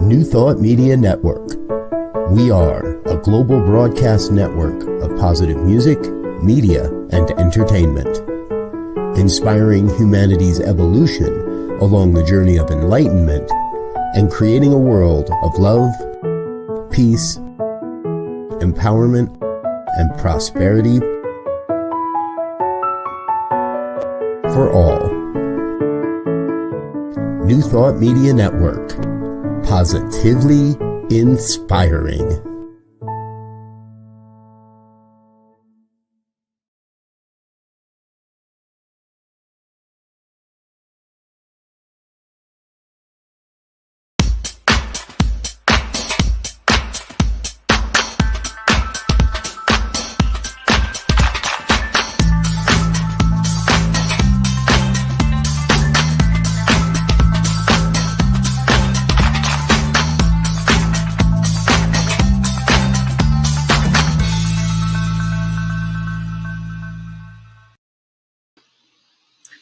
New Thought Media Network. We are a global broadcast network of positive music, media, and entertainment, inspiring humanity's evolution along the journey of enlightenment and creating a world of love, peace, empowerment, and prosperity for all. New Thought Media Network. Positively inspiring.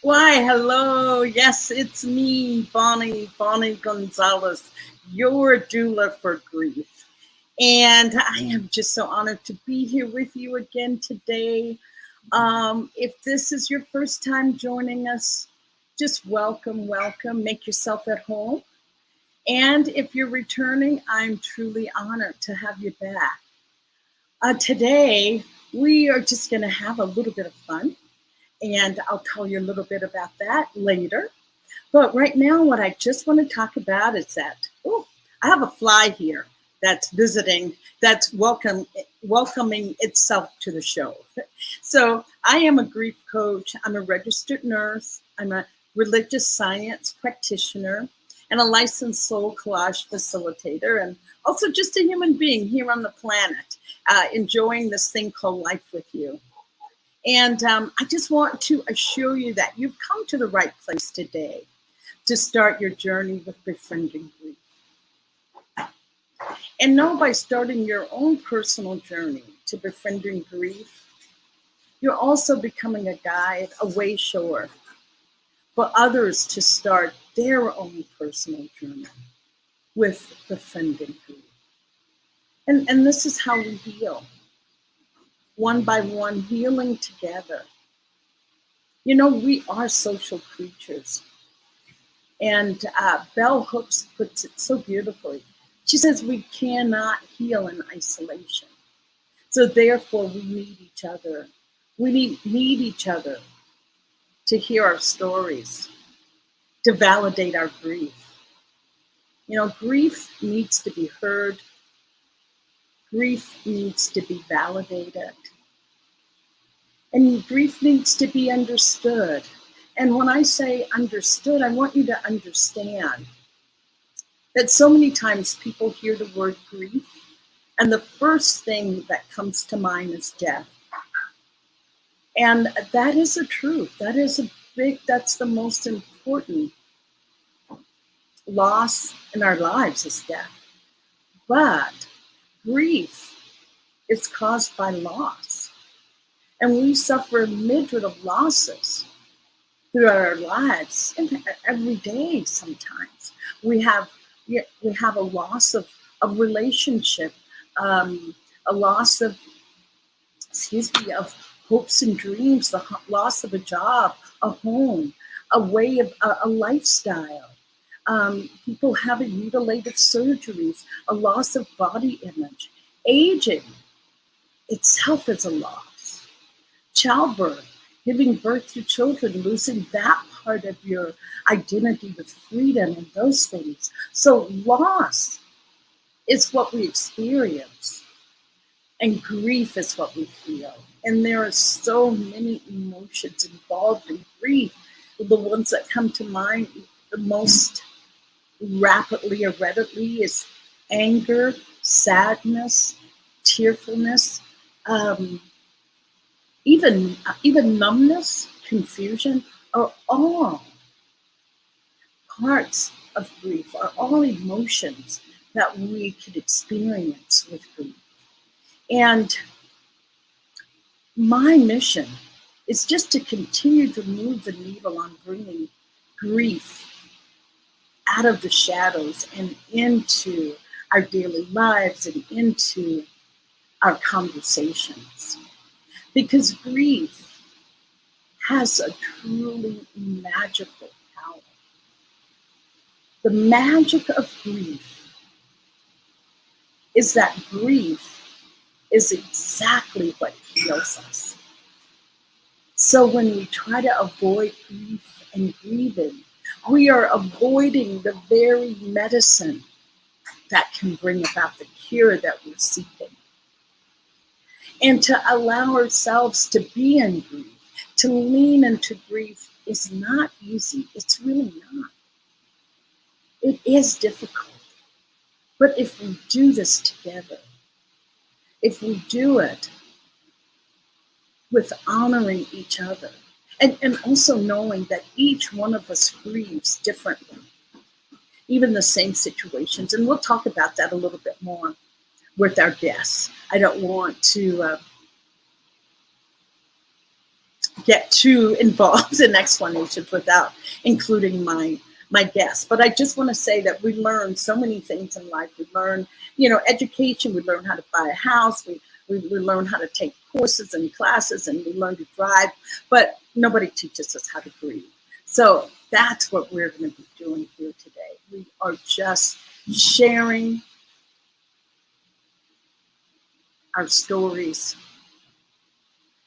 Why, hello. Yes, it's me, Bonnie Gonzalez, your doula for grief. And I am just so honored to be here with you again today. If this is your first time joining us, just welcome. Make yourself at home. And if you're returning, I'm truly honored to have you back. Today, we are just going to have a little bit of fun. And I'll tell you a little bit about that later. But right now, what I just want to talk about is that, I have a fly here that's visiting, that's welcoming itself to the show. So I am a grief coach. I'm a registered nurse. I'm a religious science practitioner and a licensed soul collage facilitator, and also just a human being here on the planet, enjoying this thing called life with you. And I just want to assure you that you've come to the right place today to start your journey with befriending grief. And know by starting your own personal journey to befriending grief, you're also becoming a guide, a way shower for others to start their own personal journey with befriending grief. And this is how we heal. One by one, healing together. You know, we are social creatures. And Bell Hooks puts it so beautifully. She says we cannot heal in isolation. So therefore, we need each other. We need each other to hear our stories, to validate our grief. You know, grief needs to be heard. Grief needs to be validated. And grief needs to be understood. And when I say understood, I want you to understand that so many times people hear the word grief, and the first thing that comes to mind is death. And that is a truth. That's the most important loss in our lives is death. But grief is caused by loss. And we suffer a myriad of losses throughout our lives, and every day sometimes. We have a loss of relationship, a loss of hopes and dreams, the loss of a job, a home, a way of a lifestyle. People having mutilative surgeries, a loss of body image. Aging itself is a loss. Childbirth, giving birth to children, losing that part of your identity with freedom and those things. So loss is what we experience, and grief is what we feel. And there are so many emotions involved in grief. The ones that come to mind the most rapidly or readily is anger, sadness, tearfulness, even numbness, confusion, are all parts of grief, are all emotions that we could experience with grief. And my mission is just to continue to move the needle on bringing grief out of the shadows and into our daily lives and into our conversations. Because grief has a truly magical power. The magic of grief is that grief is exactly what heals us. So when we try to avoid grief and grieving, we are avoiding the very medicine that can bring about the cure that we're seeking. And to allow ourselves to be in grief, to lean into grief is not easy. It's really not. It is difficult. But if we do this together, if we do it with honoring each other, and also knowing that each one of us grieves differently, even the same situations. And we'll talk about that a little bit more with our guests. I don't want to get too involved in explanations without including my guests. But I just want to say that we learn so many things in life. We learn, education. We learn how to buy a house. We learn how to take courses and classes, and we learn to drive. But nobody teaches us how to grieve. So that's what we're going to be doing here today. We are just sharing our stories,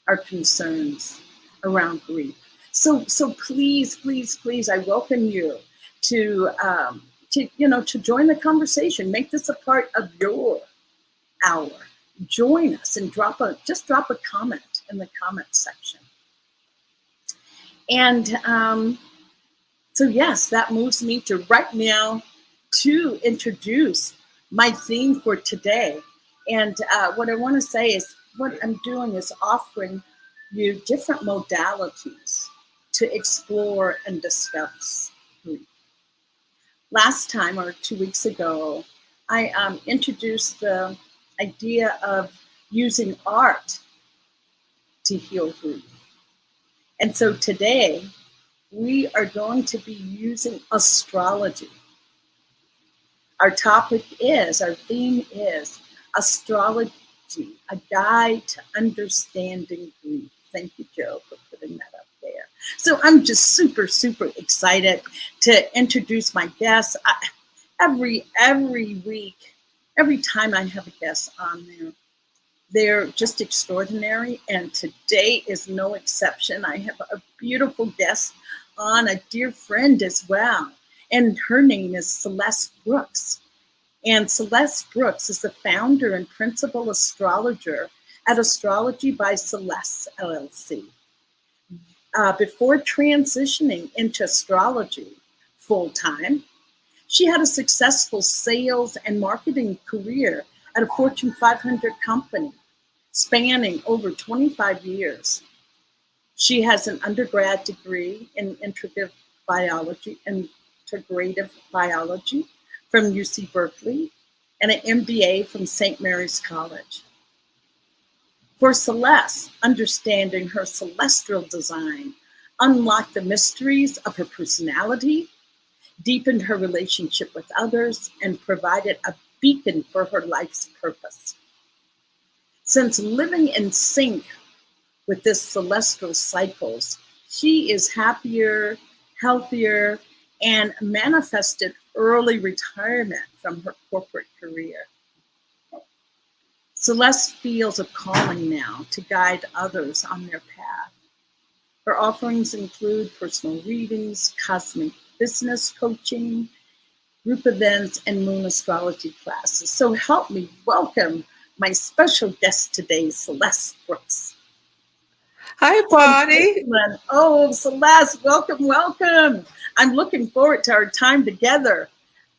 our concerns around grief. So please, please, please, I welcome you to join the conversation. Make this a part of your hour. Join us and drop a comment in the comment section. And so yes, that moves me to right now to introduce my theme for today. And what I want to say is what I'm doing is offering you different modalities to explore and discuss grief. Last time, or 2 weeks ago, I introduced the idea of using art to heal grief. And so today, we are going to be using astrology. Our theme is astrology, a guide to understanding grief. Thank you, Joe, for putting that up there. So I'm just super, super excited to introduce my guests. Every week, every time I have a guest on there, they're just extraordinary. And today is no exception. I have a beautiful guest on, a dear friend as well. And her name is Celeste Brooks. And Celeste Brooks is the founder and principal astrologer at Astrology by Celeste, LLC. Before transitioning into astrology full-time, she had a successful sales and marketing career at a Fortune 500 company spanning over 25 years. She has an undergrad degree in integrative biology from UC Berkeley and an MBA from St. Mary's College. For Celeste, understanding her celestial design unlocked the mysteries of her personality, deepened her relationship with others, and provided a beacon for her life's purpose. Since living in sync with this celestial cycles, she is happier, healthier, and manifested early retirement from her corporate career. Celeste feels a calling now to guide others on their path. Her offerings include personal readings, cosmic business coaching, group events, and moon astrology classes. So help me welcome my special guest today, Celeste Brooks. Hi, Bonnie. Oh, Celeste, welcome, welcome. I'm looking forward to our time together.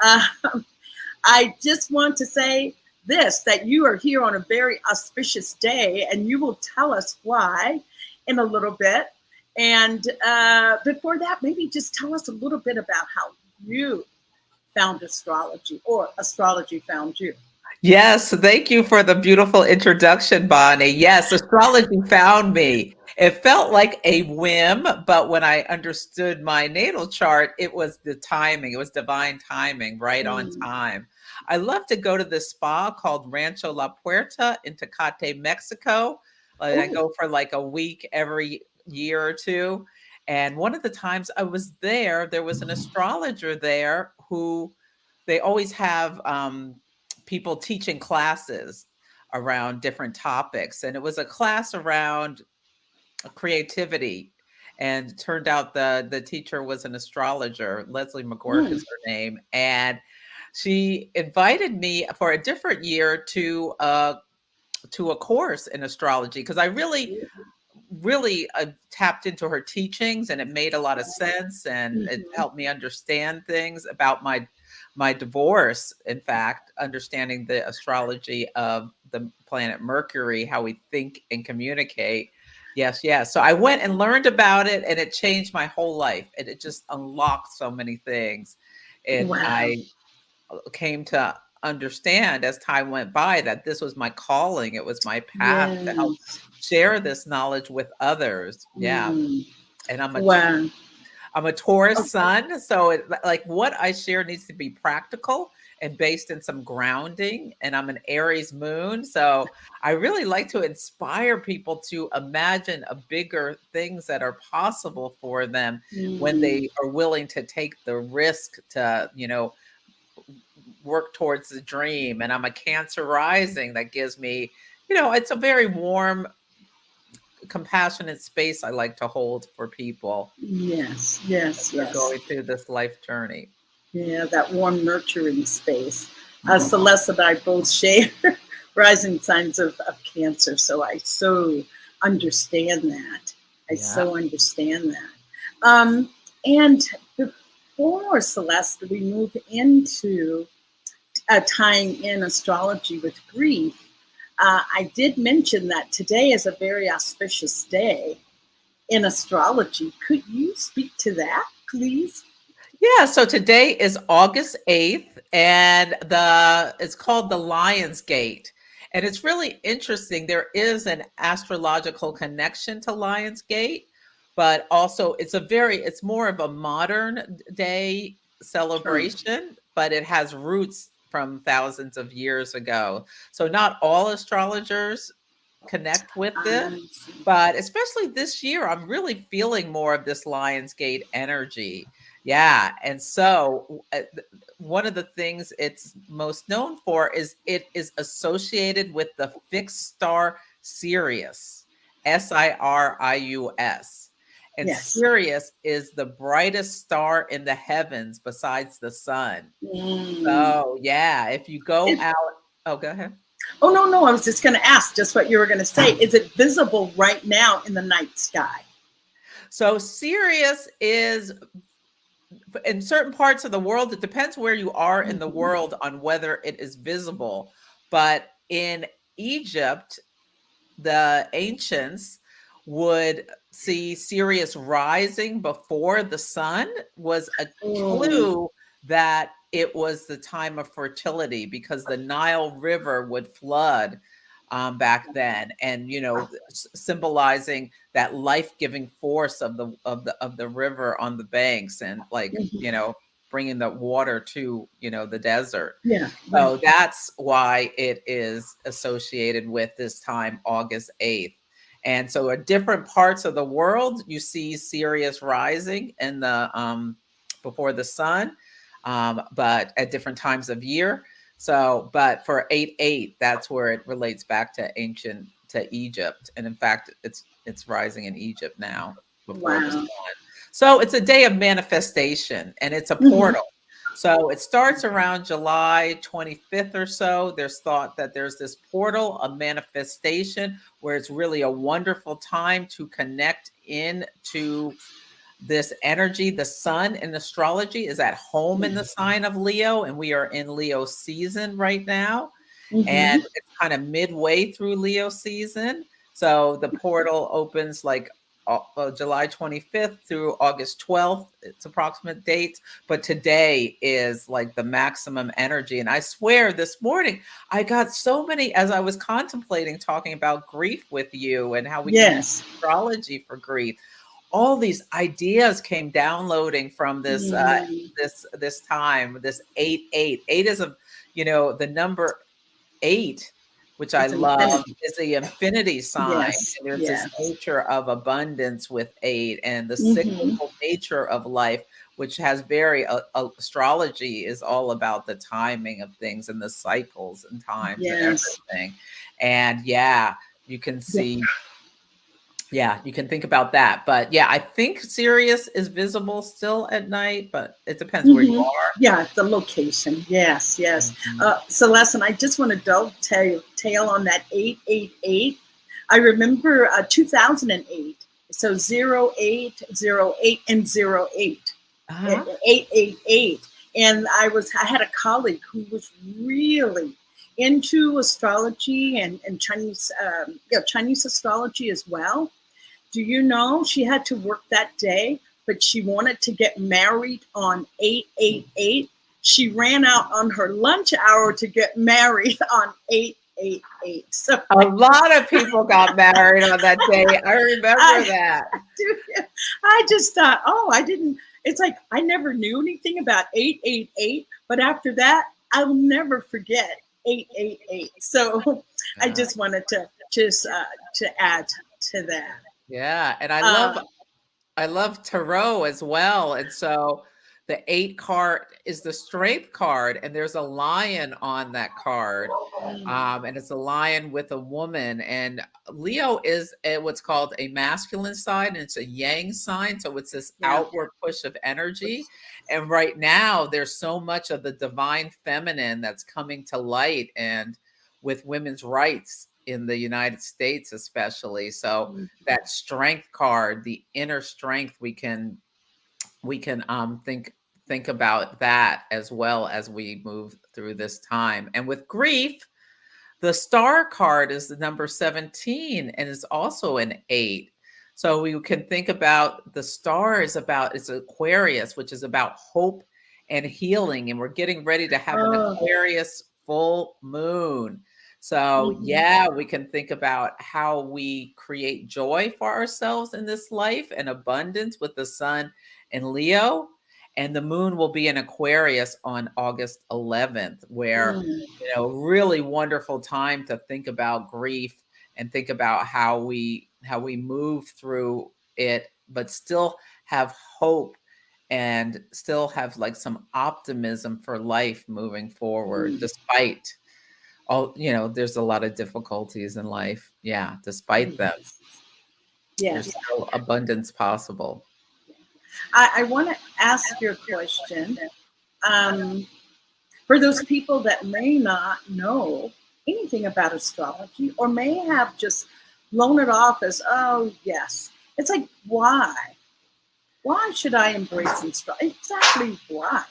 I just want to say that you are here on a very auspicious day, and you will tell us why in a little bit. And before that, maybe just tell us a little bit about how you found astrology, or astrology found you. Yes, thank you for the beautiful introduction, Bonnie. Yes, astrology found me. It felt like a whim, but when I understood my natal chart, it was the timing. It was divine timing, right on time. I love to go to this spa called Rancho La Puerta in Tecate, Mexico. I go for like a week every year or two. And one of the times I was there was an astrologer there who they always have people teaching classes around different topics. And it was a class around creativity. And it turned out the teacher was an astrologer. Leslie McGuirk is her name. And she invited me for a different year to a course in astrology because I really tapped into her teachings, and it made a lot of sense, and it helped me understand things about my divorce. In fact, understanding the astrology of the planet Mercury, how we think and communicate. Yes. So I went and learned about it, and it changed my whole life, and it just unlocked so many things. And I came to understand as time went by that this was my calling. It was my path to help share this knowledge with others. Yeah. And I'm a Taurus sun. So like what I share needs to be practical and based in some grounding. And I'm an Aries moon. So I really like to inspire people to imagine bigger things that are possible for them when they are willing to take the risk to, work towards the dream. And I'm a Cancer rising. That gives me, it's a very warm, compassionate space I like to hold for people. Yes. Going through this life journey. Yeah, that warm, nurturing space. Celeste and I both share rising signs of Cancer, so I so understand that. And before, Celeste, we move into tying in astrology with grief, I did mention that today is a very auspicious day in astrology. Could you speak to that, please? Yeah, so today is August 8th, and it's called the Lion's Gate. And it's really interesting. There is an astrological connection to Lion's Gate, but also it's more of a modern day celebration, but it has roots from thousands of years ago. So not all astrologers connect with this, but especially this year, I'm really feeling more of this Lion's Gate energy. Yeah. And so one of the things it's most known for is it is associated with the fixed star Sirius, Sirius. And Sirius is the brightest star in the heavens besides the sun. So yeah, if you go out, go ahead. Oh, no. I was just going to ask just what you were going to say. Is it visible right now in the night sky? So Sirius is in certain parts of the world. It depends where you are in the world on whether it is visible. But in Egypt, the ancients would see Sirius rising before the sun was a clue that it was the time of fertility because the Nile River would flood back then, and symbolizing that life-giving force of the river on the banks, and bringing the water to the desert. So that's why it is associated with this time, August 8th. And so at different parts of the world, you see Sirius rising in the before the sun, but at different times of year. So, but for 8/8, that's where it relates back to Egypt. And in fact, it's rising in Egypt now before the sun. So it's a day of manifestation, and it's a portal. So it starts around July 25th or so. There's thought that there's this portal, a manifestation, where it's really a wonderful time to connect into this energy. The sun in astrology is at home in the sign of Leo, and we are in Leo season right now. And it's kind of midway through Leo season. So the portal opens like July 25th through August 12th. It's approximate dates, but today is like the maximum energy. And I swear this morning, I got so many, as I was contemplating talking about grief with you and how we can use Yes. astrology for grief. All these ideas came downloading from this this time, this 8-8. Eight is the number 8, which I It's love, infinity. is the infinity sign. Yes. And there's this Yes. nature of abundance with 8 and the Mhm. cyclical nature of life, which has astrology is all about the timing of things and the cycles and times and Yes. everything. And yeah, you can Yeah. see. Yeah, you can think about that. But yeah, I think Sirius is visible still at night, but it depends where you Mhm. are. Yeah, the location. Yes, yes. Mhm. Celeste, and I just want to dovetail on that 888. I remember 2008. So 0808 and 08. Uh-huh. 888. And I had a colleague who was really into astrology and Chinese Chinese astrology as well. Do you know she had to work that day, but she wanted to get married on 888. She ran out on her lunch hour to get married on 888. So A lot of people got married on that day. I remember that. I just thought, I didn't. It's like I never knew anything about 888, but after that, I'll never forget 888. So I just wanted to add to that. Yeah, and Um, I love tarot as well. And so the 8 card is the strength card, and there's a lion on that card. And it's a lion with a woman. And Leo is what's called a masculine sign, and it's a yang sign. So it's this Yeah. outward push of energy. And right now, there's so much of the divine feminine that's coming to light, and with women's rights in the United States, especially. So that strength card, the inner strength, we can think about that as well as we move through this time. And with grief, the star card is the number 17 and is also an 8. So we can think about the star it's Aquarius, which is about hope and healing. And we're getting ready to have an Aquarius full moon. So yeah, we can think about how we create joy for ourselves in this life and abundance with the sun in Leo. And the moon will be in Aquarius on August 11th, where really wonderful time to think about grief and think about how we move through it, but still have hope and still have like some optimism for life moving forward, despite all, there's a lot of difficulties in life. Yeah, despite them, there's still abundance possible. I want to ask you a question. For those people that may not know anything about astrology or may have just blown it off as, oh, yes. It's like, why? Why should I embrace astrology? Exactly why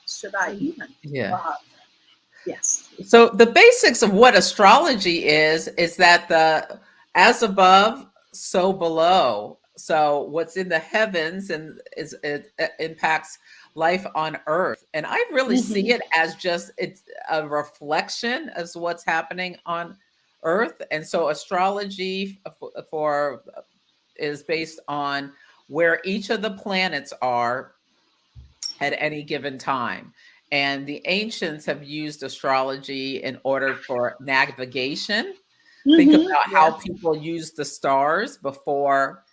should I even bother? Yes. So the basics of what astrology is that the as above, so below. So what's in the heavens and it impacts life on earth. And I really see it as it's a reflection of what's happening on earth. And so astrology is based on where each of the planets are at any given time. And the ancients have used astrology in order for navigation. Think about how people used the stars before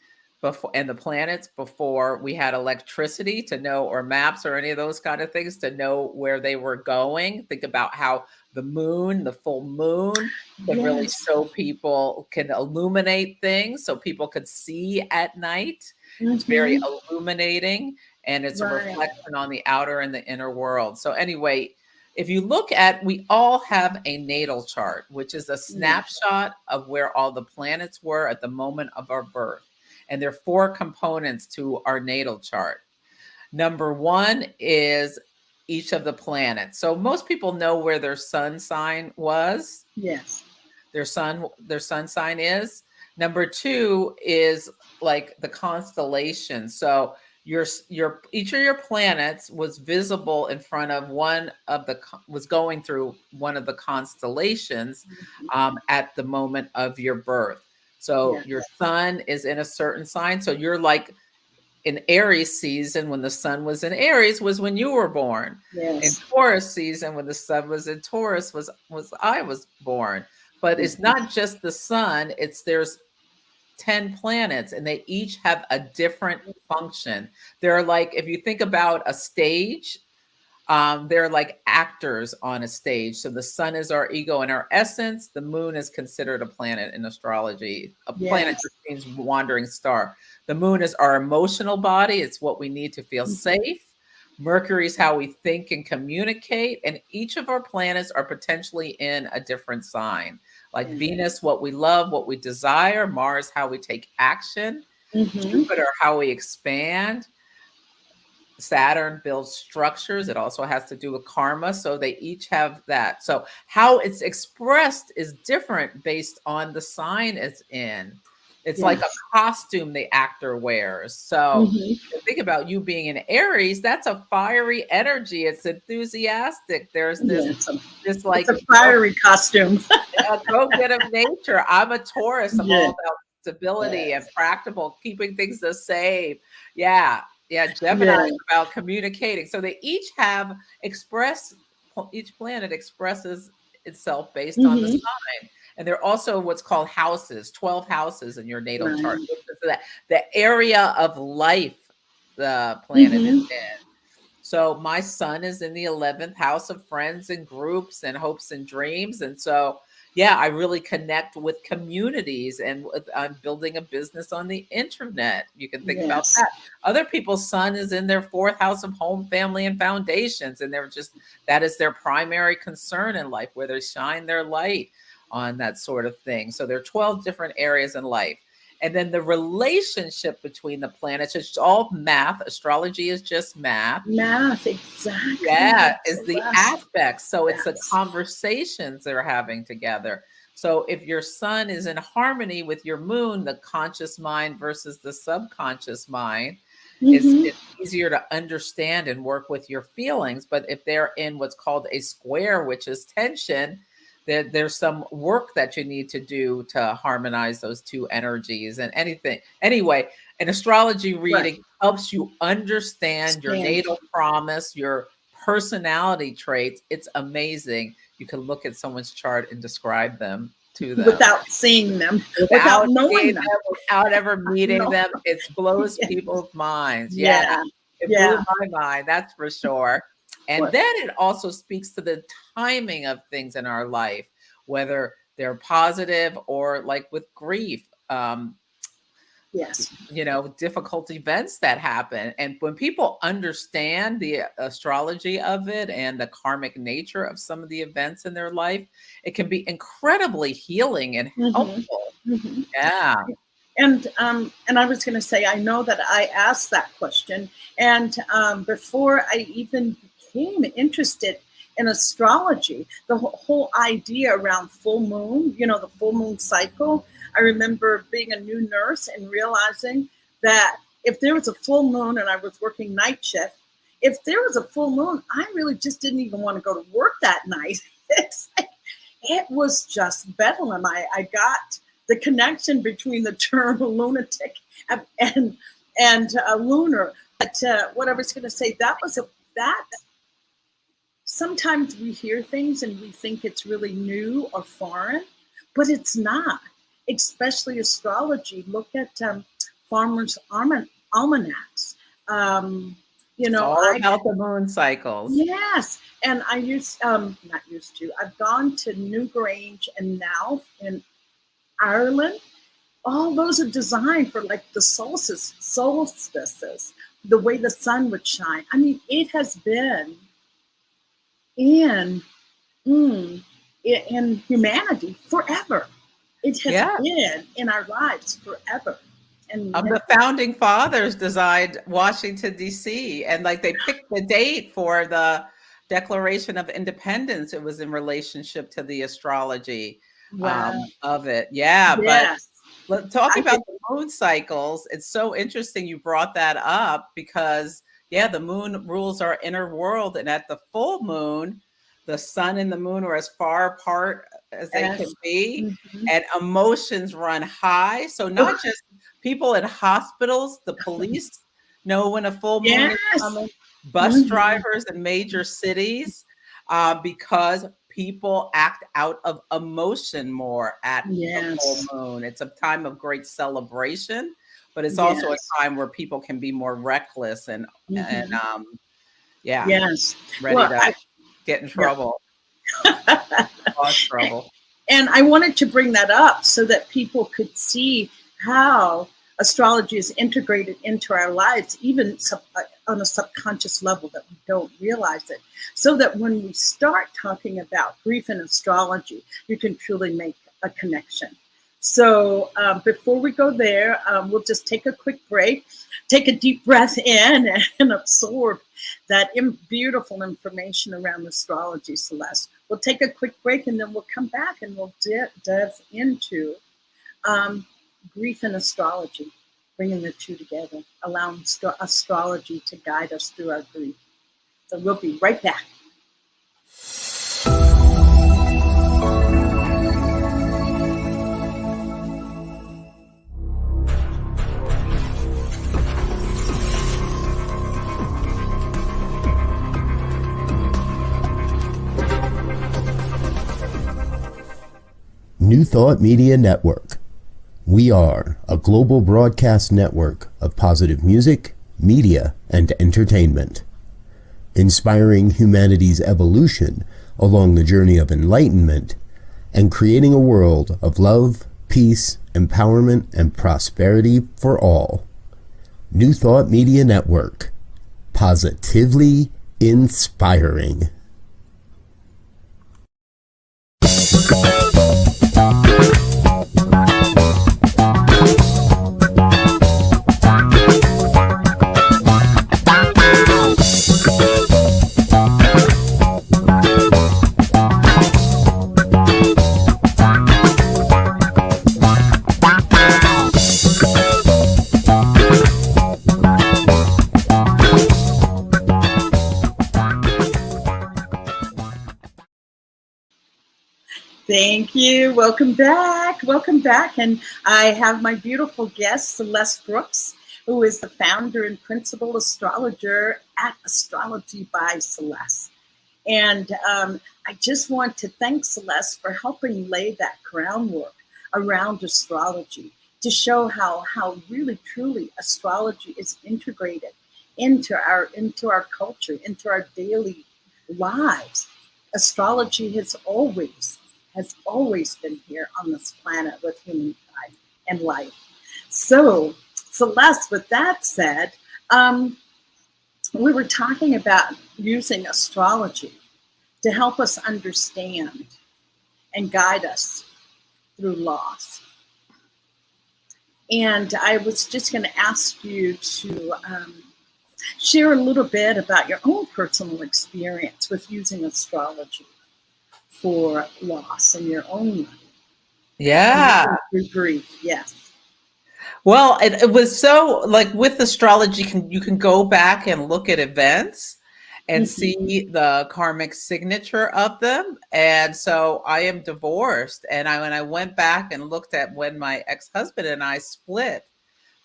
and the planets before we had electricity to know, or maps or any of those kind of things to know where they were going. Think about how the moon, the full moon, can really show people, can illuminate things so people could see at night. It's very illuminating, and it's a reflection on the outer and the inner world. So anyway, if you look at, we all have a natal chart, which is a snapshot of where all the planets were at the moment of our birth. And there are 4 components to our natal chart. Number 1 is each of the planets. So most people know where their sun sign was. Yes. Their sun sign is. Number 2 is like the constellation. So your each of your planets was visible in front of was going through one of the constellations at the moment of your birth. So Yes. your sun is in a certain sign. So you're like in Aries season, when the sun was in Aries, was when you were born. In Yes. Taurus season, when the sun was in Taurus, was I was born. But it's not just the sun, there's 10 planets and they each have a different function. They're like, if you think about a stage, they're like actors on a stage. So the sun is our ego and our essence. The moon is considered a planet in astrology. A planet just means wandering star. The moon is our emotional body. It's what we need to feel safe. Mercury is how we think and communicate. And each of our planets are potentially in a different sign. Like Venus, what we love, what we desire. Mars, how we take action. Jupiter, how we expand. Saturn builds structures. It also has to do with karma. So they each have that. So how it's expressed is different based on the sign it's in. It's like a costume the actor wears. So think about you being in Aries, that's a fiery energy. It's enthusiastic. There's this like it's a fiery costume. A go-get of nature. I'm a Taurus. I'm all about stability and practical, keeping things the same. Yeah. Gemini is about communicating. So they each each planet expresses itself based on the sign. And they're also what's called houses, 12 houses in your natal chart. So the area of life the planet is in. So my sun is in the 11th house of friends and groups and hopes and dreams. And so, I really connect with communities, and I'm building a business on the internet. You can think about that. Other people's sun is in their 4th house of home, family, and foundations. And that is their primary concern in life, where they shine their light on that sort of thing. So there are 12 different areas in life. And then the relationship between the planets, it's all math. Astrology is just math. Math, exactly. Yeah, is the aspects. So it's the conversations they're having together. So if your sun is in harmony with your moon, the conscious mind versus the subconscious mind, it's easier to understand and work with your feelings. But if they're in what's called a square, which is tension, there's some work that you need to do to harmonize those two energies and anything. Anyway, an astrology reading helps you understand your natal promise, your personality traits. It's amazing. You can look at someone's chart and describe them to them. Without seeing them, without knowing them. Without ever meeting them. It blows people's minds. It blew my mind, that's for sure. And then it also speaks to the timing of things in our life, whether they're positive or like with grief, difficult events that happen. And when people understand the astrology of it and the karmic nature of some of the events in their life, it can be incredibly healing and helpful. Yeah. And I was going to say, I know that I asked that question, and before I even became interested in astrology, the whole idea around full moon, the full moon cycle. I remember being a new nurse and realizing that if there was a full moon and I was working night shift, if there was a full moon, I really just didn't even want to go to work that night. It was just bedlam. I got the connection between the term lunatic and lunar. But what I was going to say, that sometimes we hear things and we think it's really new or foreign, but it's not. Especially astrology. Look at farmers' almanacs. All about the moon cycles. Yes, and I I've gone to Newgrange and now in Ireland. All those are designed for like the solstices, the way the sun would shine. I mean, it has been in humanity forever. It has been in our lives forever. And the founding fathers designed Washington, D.C. and like they picked the date for the Declaration of Independence. It was in relationship to the astrology of it. But Talking about the moon cycles, it's so interesting you brought that up because, yeah, the moon rules our inner world. And at the full moon, the sun and the moon are as far apart as they can be, and emotions run high. So not just people in hospitals, the police know when a full moon is coming, bus drivers in major cities, because people act out of emotion more at the full moon. It's a time of great celebration, but it's also a time where people can be more reckless and ready to get in trouble. Cause trouble. And I wanted to bring that up so that people could see how astrology is integrated into our lives, even on a subconscious level that we don't realize it, so that when we start talking about grief and astrology, you can truly make a connection. So before we go there, we'll just take a quick break, take a deep breath in and absorb that beautiful information around astrology, Celeste. We'll take a quick break and then we'll come back and we'll dive into grief and astrology, bringing the two together, allowing astrology to guide us through our grief. So we'll be right back. New Thought Media Network. We are a global broadcast network of positive music, media, and entertainment, inspiring humanity's evolution along the journey of enlightenment and creating a world of love, peace, empowerment, and prosperity for all. New Thought Media Network. Positively inspiring. Thank you. Welcome back. Welcome back. And I have my beautiful guest, Celeste Brooks, who is the founder and principal astrologer at Astrology by Celeste. And I just want to thank Celeste for helping lay that groundwork around astrology to show how really, truly astrology is integrated into our culture, into our daily lives. Astrology has always been here on this planet with humankind and life. So, Celeste, with that said, we were talking about using astrology to help us understand and guide us through loss. And I was just going to ask you to share a little bit about your own personal experience with using astrology for loss in your own life. Yeah. Through grief, yes. Well, it was so, like, with astrology, you can go back and look at events and see the karmic signature of them. And so I am divorced. And when I went back and looked at when my ex-husband and I split,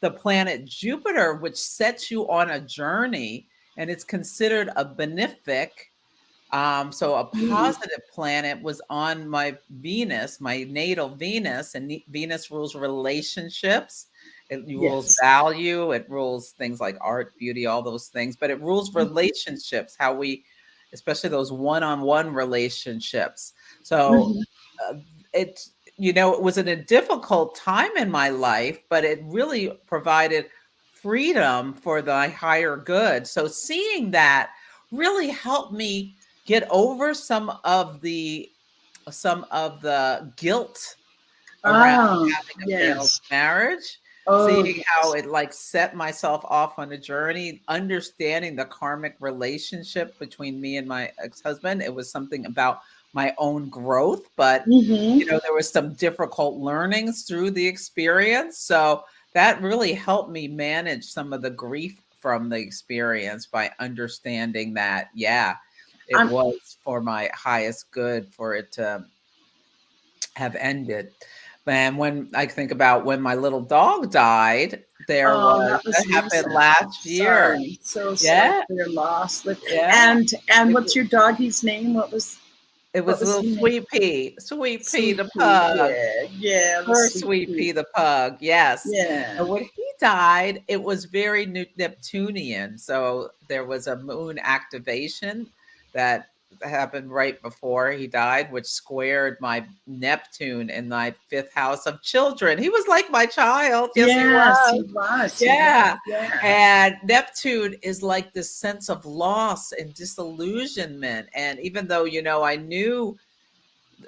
the planet Jupiter, which sets you on a journey, and it's considered a benefic, so a positive planet, was on my Venus, my natal Venus, and Venus rules relationships. It rules value. It rules things like art, beauty, all those things, but it rules relationships, how we, especially those one-on-one relationships. So it was in a difficult time in my life, but it really provided freedom for the higher good. So seeing that really helped me get over some of the guilt around having a failed marriage. Seeing how it set myself off on a journey, understanding the karmic relationship between me and my ex-husband. It was something about my own growth, but Mm-hmm. there was some difficult learnings through the experience. So that really helped me manage some of the grief from the experience by understanding that, yeah, it I'm was for my highest good for it to have ended. And when I think about when my little dog died, Oh, that was that happened recent. last year. Sorry. So sorry Yeah, for your loss. yeah. And It what's your doggy's name? It What was was little her name? Sweet Pea Sweet the Pea. pug. Yeah. Yeah, the Her Sweet Sweet Pea. Pea the pug, yes. Yeah. And when he died, it was very Neptunian. So there was a moon activation that happened right before he died, which squared my Neptune in my fifth house of children. He was like my child. Yes, he Yes, he was. was. He was. Yeah. Yeah. And Neptune is like this sense of loss and disillusionment. And even though, I knew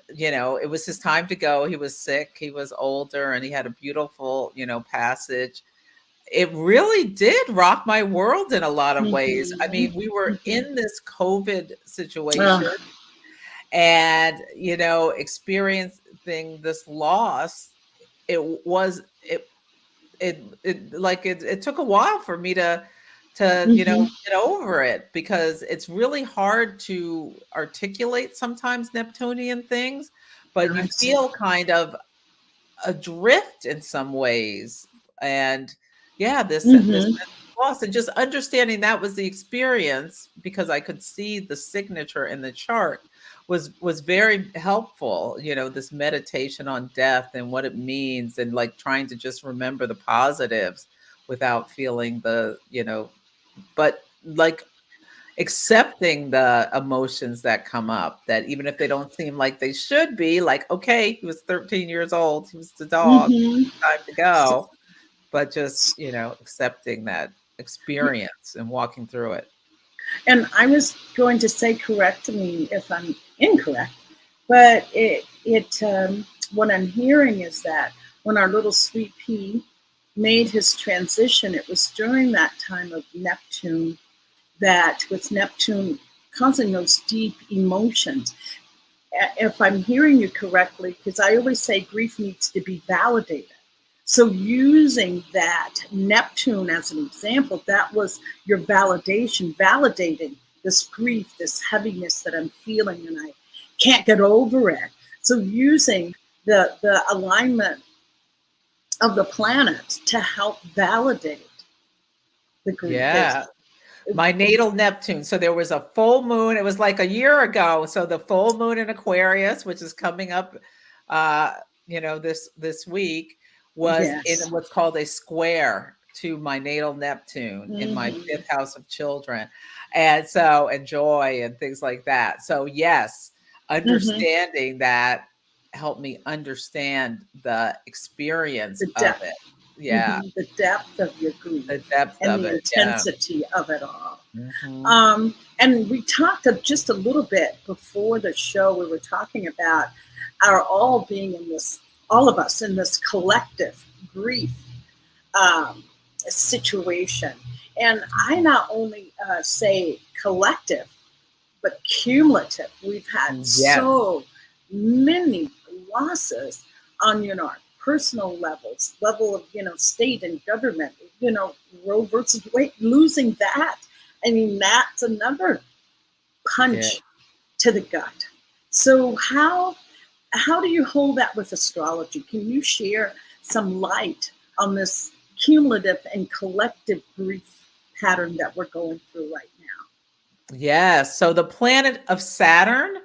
it was his time to go. He was sick, he was older, and he had a beautiful, passage. It really did rock my world in a lot of ways. I Mm-hmm. mean, we were Mm-hmm. in this COVID situation Ugh. and, experiencing this loss. It was it took a while for me to Mm-hmm. get over it because it's really hard to articulate sometimes Neptunian things, but you Gotcha. feel kind of adrift in some ways. And yeah, this Mm-hmm. loss and just understanding that was the experience because I could see the signature in the chart was very helpful. This meditation on death and what it means and like trying to just remember the positives without feeling but like accepting the emotions that come up, that even if they don't seem like they should be, like, okay, he was 13 years old, he was the dog, Mm-hmm. time to go, but just accepting that experience and walking through it. And I was going to say, correct me if I'm incorrect, but what I'm hearing is that when our little Sweet Pea made his transition, it was during that time of Neptune, that with Neptune causing those deep emotions. If I'm hearing you correctly, because I always say grief needs to be validated. So using that Neptune as an example, that was your validation, validating this grief, this heaviness that I'm feeling, and I can't get over it. So using the alignment of the planet to help validate the grief. Yeah, my natal Neptune. So there was a full moon. It was like a year ago. So the full moon in Aquarius, which is coming up, uh, this week, was in Yes. what's called a square to my natal Neptune in my Mm-hmm. fifth house of children, and joy and things like that. So yes, Mm-hmm. understanding that helped me understand the experience The of depth. it. Yeah, Mm-hmm. The depth of your grief the depth and of the it. Yeah. intensity of it all. Mhm. And we talked just a little bit before the show. We were talking about our all being in this, all of us in this collective grief um, situation. And I not only say collective, but cumulative. We've had Yes. so many losses on, our personal levels, level of, state and government, Roe versus Wade, losing that. I mean, that's another Yeah. punch to the gut. So how do you hold that with astrology? Can you share some light on this cumulative and collective grief pattern that we're going through right now? Yes. So the planet of Saturn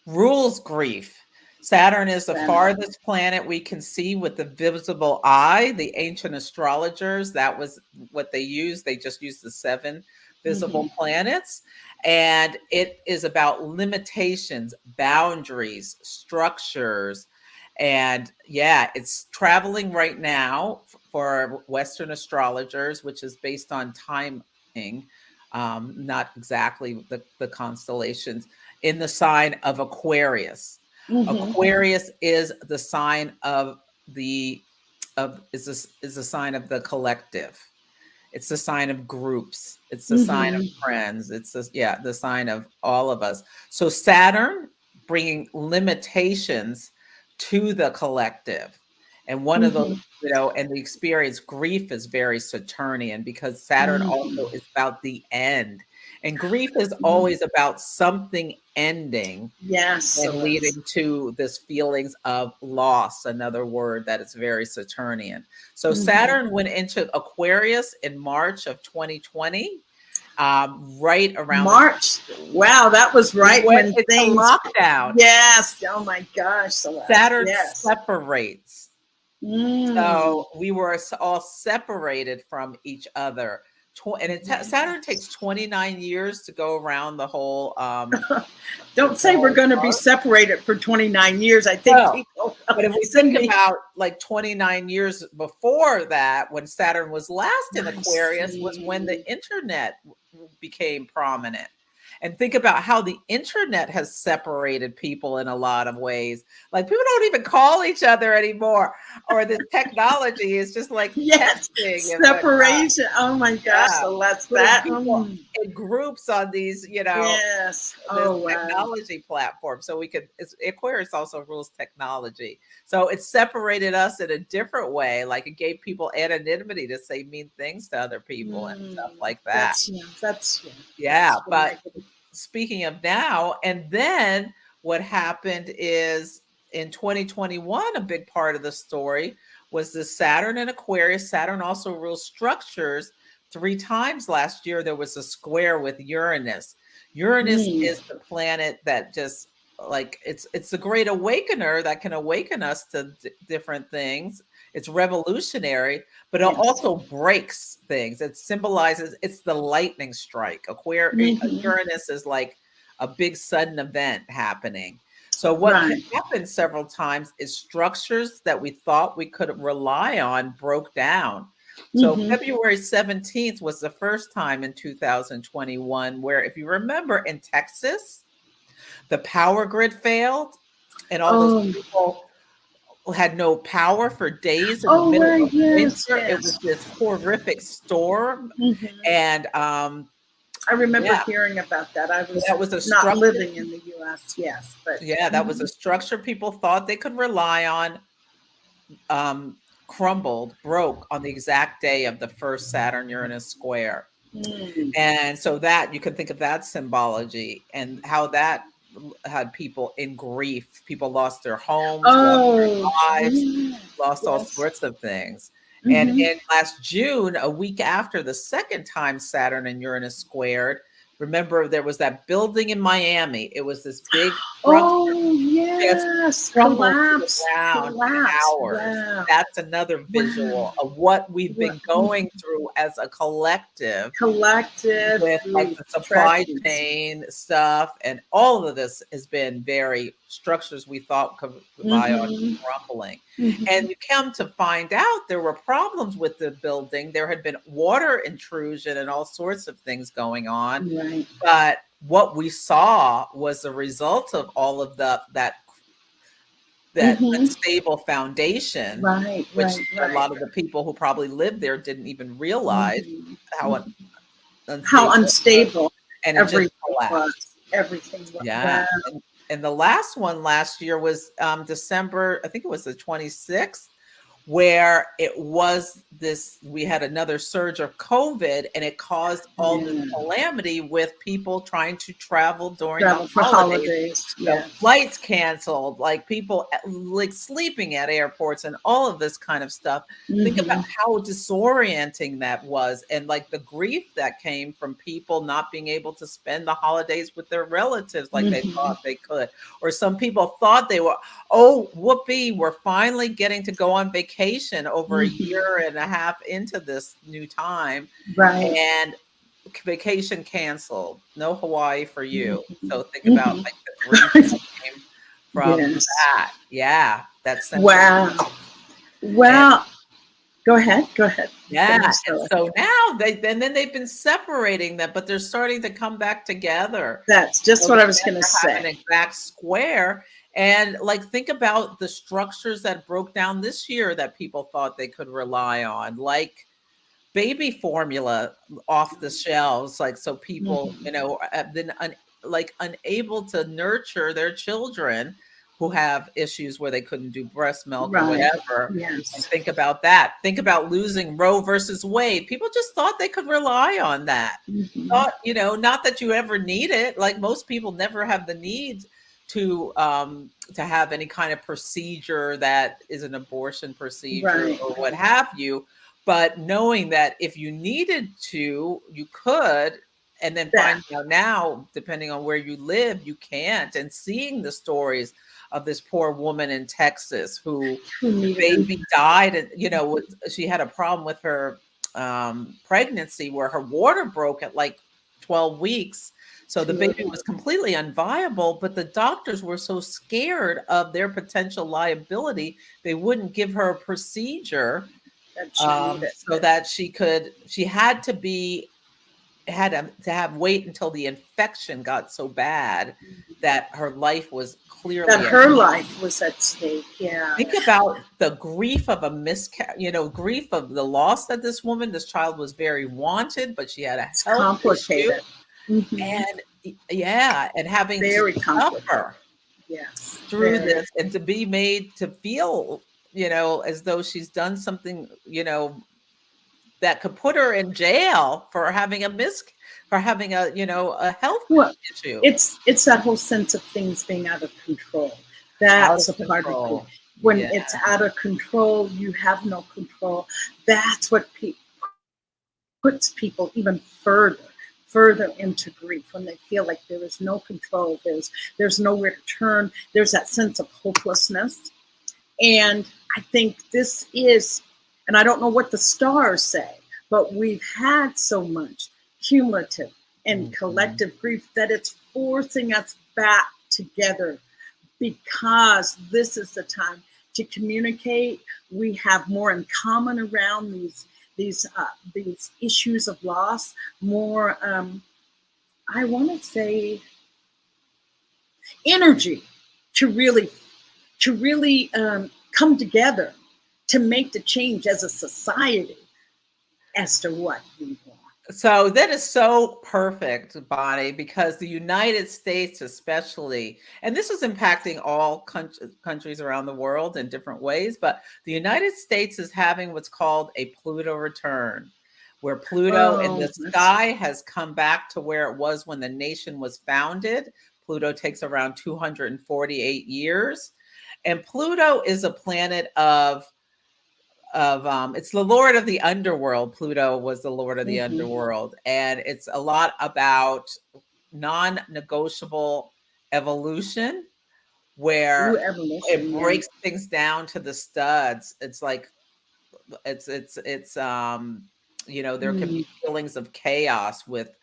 rules grief. Saturn is the Saturn. farthest planet we can see with the visible eye. The ancient astrologers, that was what they used. They just used the seven visible Mm-hmm. planets. And it is about limitations, boundaries, structures. And yeah, it's traveling right now for Western astrologers, which is based on timing, not exactly the constellations, in the sign of Aquarius. Mm-hmm. Aquarius is the sign of the is a sign of the collective. It's the sign of groups. It's the sign of Mm-hmm. friends. It's the sign of all of us. So Saturn bringing limitations to the collective. And one of those, and the experience, grief is very Saturnian because Saturn also is about the end. And grief is always about something ending. Yes. And leading to this feelings of loss, another word that is very Saturnian. So Saturn went into Aquarius in March of 2020. Right around March. Wow, that was right when things lockdown. Yes. Oh my gosh. Saturn separates. Mm. So we were all separated from each other. Saturn takes 29 years to go around the whole. Don't say we're going to be separated for 29 years. I think people. But if we think about like 29 years before that, when Saturn was last in Aquarius, was when the internet became prominent. And think about how the internet has separated people in a lot of ways. Like people don't even call each other anymore, or the technology is just like texting. Separation. Oh my gosh! Yeah. So that's that. In groups on these, Yes. Technology platform. So Aquarius also rules technology. So it separated us in a different way. Like it gave people anonymity to say mean things to other people and stuff like that. But speaking of now, and then what happened is in 2021, a big part of the story was the Saturn in Aquarius. Saturn also rules structures. 3 times last year, there was a square with Uranus. Uranus is the planet that just like, it's the great awakener that can awaken us to different things. It's revolutionary, but it also breaks things. It symbolizes, it's the lightning strike. Uranus is like a big sudden event happening. So what happened several times is structures that we thought we could rely on broke down. So February 17th was the first time in 2021 where, if you remember, in Texas, the power grid failed and all those people had no power for days in the middle of winter. It was this horrific storm. And I remember hearing about that. I was not living in the US, but that was a structure people thought they could rely on, crumbled, broke on the exact day of the first Saturn-Uranus square. And so that you can think of that symbology and how that had people in grief. People lost their homes, lost their lives, lost all sorts of things. And in last June, a week after the second time Saturn and Uranus squared, remember there was that building in Miami. It was this big collapse around hours. Wow. That's another visual of what we've been going through as a collective with like the supply chain stuff, and all of this has been very structures we thought could rely on crumbling. And you come to find out there were problems with the building. There had been water intrusion and all sorts of things going on. But what we saw was the result of all of that unstable foundation, which a lot of the people who probably lived there didn't even realize how unstable and everything was. And the last one last year was December, I think it was the 26th, where it was this, we had another surge of COVID, and it caused all this calamity with people trying to travel during the holidays. Flights canceled, like people like sleeping at airports and all of this kind of stuff. Think about how disorienting that was, and like the grief that came from people not being able to spend the holidays with their relatives like they thought they could. Or some people thought they were, whoopee, we're finally getting to go on vacation over a year and a half into this new time, and vacation canceled. No Hawaii for you. So think about like the grief that came from that. Yeah, that's wow. Go ahead. Yeah. And so now they've been separating them, but they're starting to come back together. That's just what I was going to say. An exact square. And like, think about the structures that broke down this year that people thought they could rely on, like baby formula off the shelves. Like, so people, have been like unable to nurture their children who have issues where they couldn't do breast milk or Right. whatever. Yes. And think about that. Think about losing Roe versus Wade. People just thought they could rely on that. Mhm. Thought, not that you ever need it. Like most people never have the need to have any kind of procedure that is an abortion procedure Right. or what have you. But knowing that if you needed to, you could, and then Yeah. finding out now, depending on where you live, you can't. And seeing the stories of this poor woman in Texas who the baby died, and she had a problem with her pregnancy where her water broke at like 12 weeks. So the baby was completely unviable, but the doctors were so scared of their potential liability, they wouldn't give her a procedure so that she had to have wait until the infection got so bad that her life was clearly that her life was at stake. Yeah. Think about the grief of a grief of the loss that this child was very wanted, but she had a health complicated issue. And having very to suffer through this and to be made to feel, as though she's done something, that could put her in jail for having a health issue. It's that whole sense of things being out of control. That's a part of it. When it's out of control, you have no control. That's what puts people even further into grief, when they feel like there is no control, there's nowhere to turn, there's that sense of hopelessness. And I think this is, and I don't know what the stars say, but we've had so much cumulative and collective grief that it's forcing us back together, because this is the time to communicate. We have more in common around these issues of loss, more I want to say energy to really come together to make the change as a society as to what we want. So that is so perfect, Bonnie, because the United States especially, and this is impacting all countries around the world in different ways, but the United States is having what's called a Pluto return, where Pluto in the sky has come back to where it was when the nation was founded. Pluto takes around 248 years. And Pluto is a planet of it's the lord of the underworld. Pluto was the lord of the underworld, and it's a lot about non-negotiable evolution, where it breaks things down to the studs. It's like it's there can be feelings of chaos with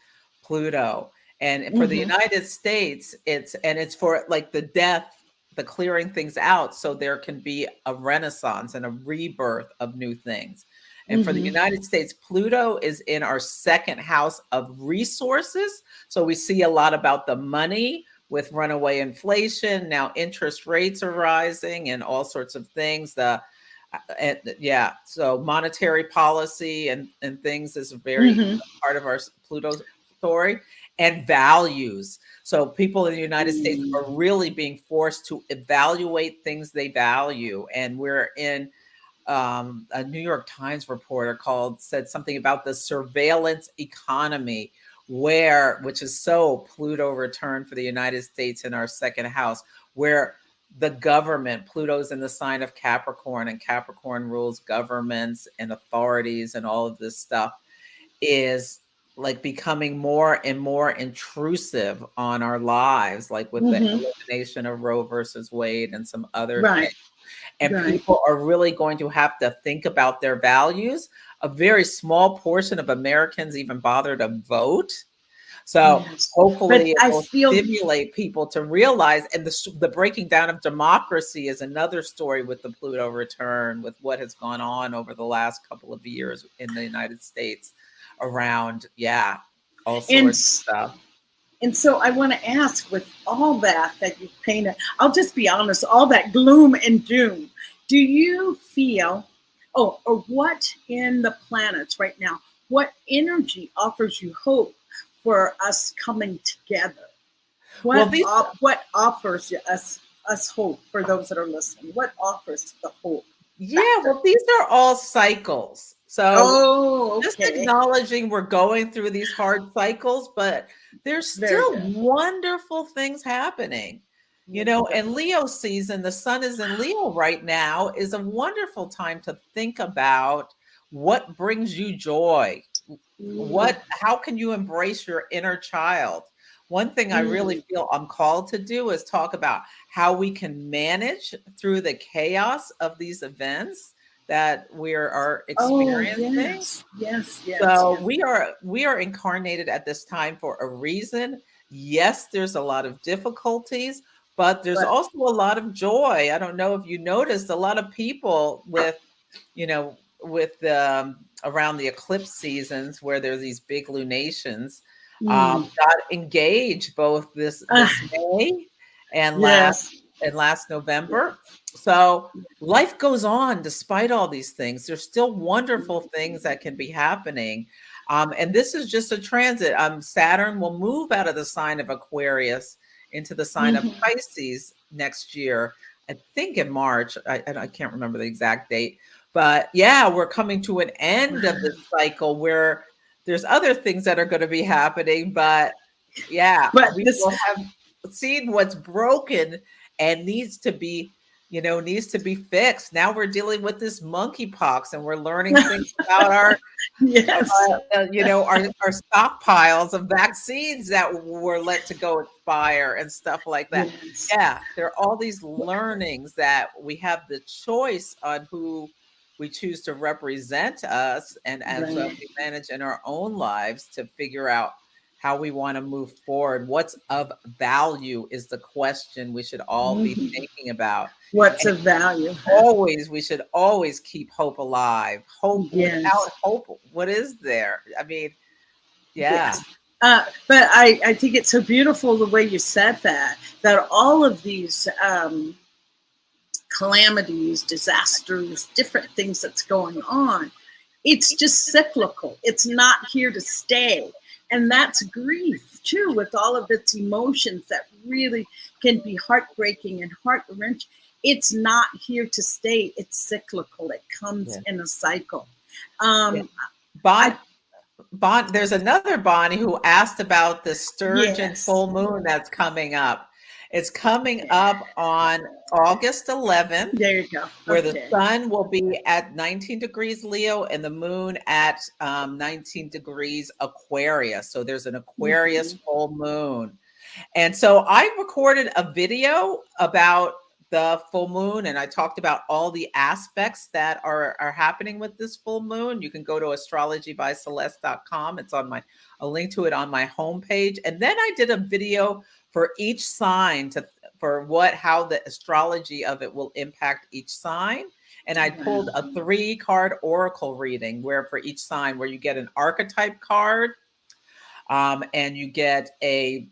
Pluto, and for the United States it's for like the death, the clearing things out, so there can be a renaissance and a rebirth of new things. And for the United States, Pluto is in our second house of resources. So we see a lot about the money with runaway inflation. Now interest rates are rising and all sorts of things. So monetary policy and things is a very part of our Pluto story, and values. So people in the United States are really being forced to evaluate things they value. And we're in a New York Times reporter said something about the surveillance economy, which is so Pluto return for the United States in our second house, where the government, Pluto's in the sign of Capricorn, and Capricorn rules governments and authorities and all of this stuff, is like becoming more and more intrusive on our lives, like with the elimination of Roe versus Wade and some other things. And people are really going to have to think about their values. A very small portion of Americans even bother to vote. So hopefully it will stimulate people to realize, and the breaking down of democracy is another story with the Pluto return, with what has gone on over the last couple of years in the United States around, all sorts of stuff. And so I want to ask, with all that you've painted, I'll just be honest, all that gloom and doom, do you feel, or what in the planets right now, what energy offers you hope for us coming together What offers us hope for those that are listening? What offers the hope? Well, these are all cycles. So just okay. acknowledging we're going through these hard cycles, but there's still wonderful things happening. And Leo season, the sun is in Leo right now, is a wonderful time to think about what brings you joy. How can you embrace your inner child? One thing I really feel I'm called to do is talk about how we can manage through the chaos of these events that we are experiencing. Yes. So we are incarnated at this time for a reason. Yes, there's a lot of difficulties, but there's also a lot of joy. I don't know if you noticed, a lot of people with around the eclipse seasons where there's these big lunations, got engaged both this May and last November. So life goes on despite all these things. There's still wonderful things that can be happening. And this is just a transit. Saturn will move out of the sign of Aquarius into the sign of Pisces next year. I think in March. I can't remember the exact date. But we're coming to an end of this cycle where there's other things that are going to be happening. But we will have seen what's broken and needs to be fixed. Now we're dealing with this monkeypox, and we're learning things about our stockpiles of vaccines that were let to go expire and stuff like that. There are all these learnings that we have the choice on who we choose to represent us, and as we manage in our own lives to figure out how we want to move forward. What's of value is the question we should all be thinking about. What's of value? We should always keep hope alive. Hope, without hope, what is there? I mean, But I think it's so beautiful the way you said that all of these calamities, disasters, different things that's going on, it's just cyclical. It's not here to stay. And that's grief too, with all of its emotions that really can be heartbreaking and heart-wrenching. It's not here to stay. It's cyclical. It comes in a cycle. There's another Bonnie who asked about the Sturgeon full moon that's coming up. It's coming up on August 11th. There you go. Where the sun will be at 19 degrees Leo and the moon at 19 degrees Aquarius. So there's an Aquarius full moon. And so I recorded a video about the full moon, and I talked about all the aspects that are happening with this full moon. You can go to astrologybyceleste.com. It's on a link to it on my homepage. And then I did a video for each sign how the astrology of it will impact each sign. And I pulled a 3-card oracle reading where for each sign, where you get an archetype card, and you get a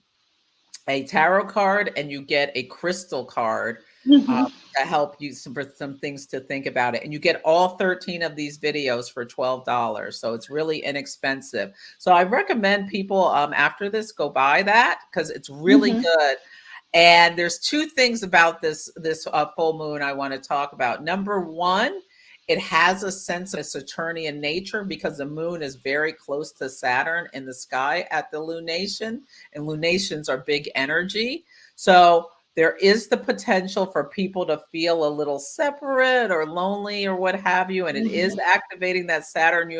tarot card, and you get a crystal card to help you for some things to think about it. And you get all 13 of these videos for $12. So it's really inexpensive. So I recommend people after this go buy that, because it's really good. And there's 2 things about this full moon I want to talk about. Number one, it has a sense of Saturnian nature because the moon is very close to Saturn in the sky at the lunation, and lunations are big energy. So there is the potential for people to feel a little separate or lonely or what have you. And it is activating that Saturn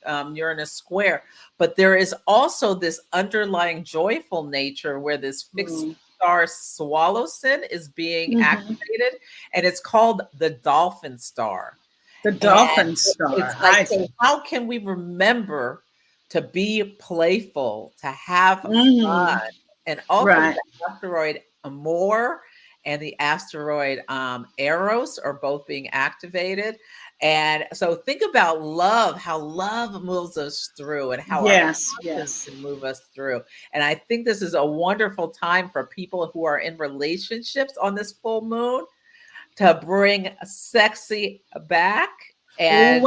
Uranus square. But there is also this underlying joyful nature where this fixed star swallow sin is being activated. And it's called the dolphin star. The dolphin star. It's like, so how can we remember to be playful, to have fun? And also the asteroid Amor and the asteroid Eros are both being activated. And so think about love, how love moves us through, and how our emotions can move us through. And I think this is a wonderful time for people who are in relationships on this full moon to bring sexy back. And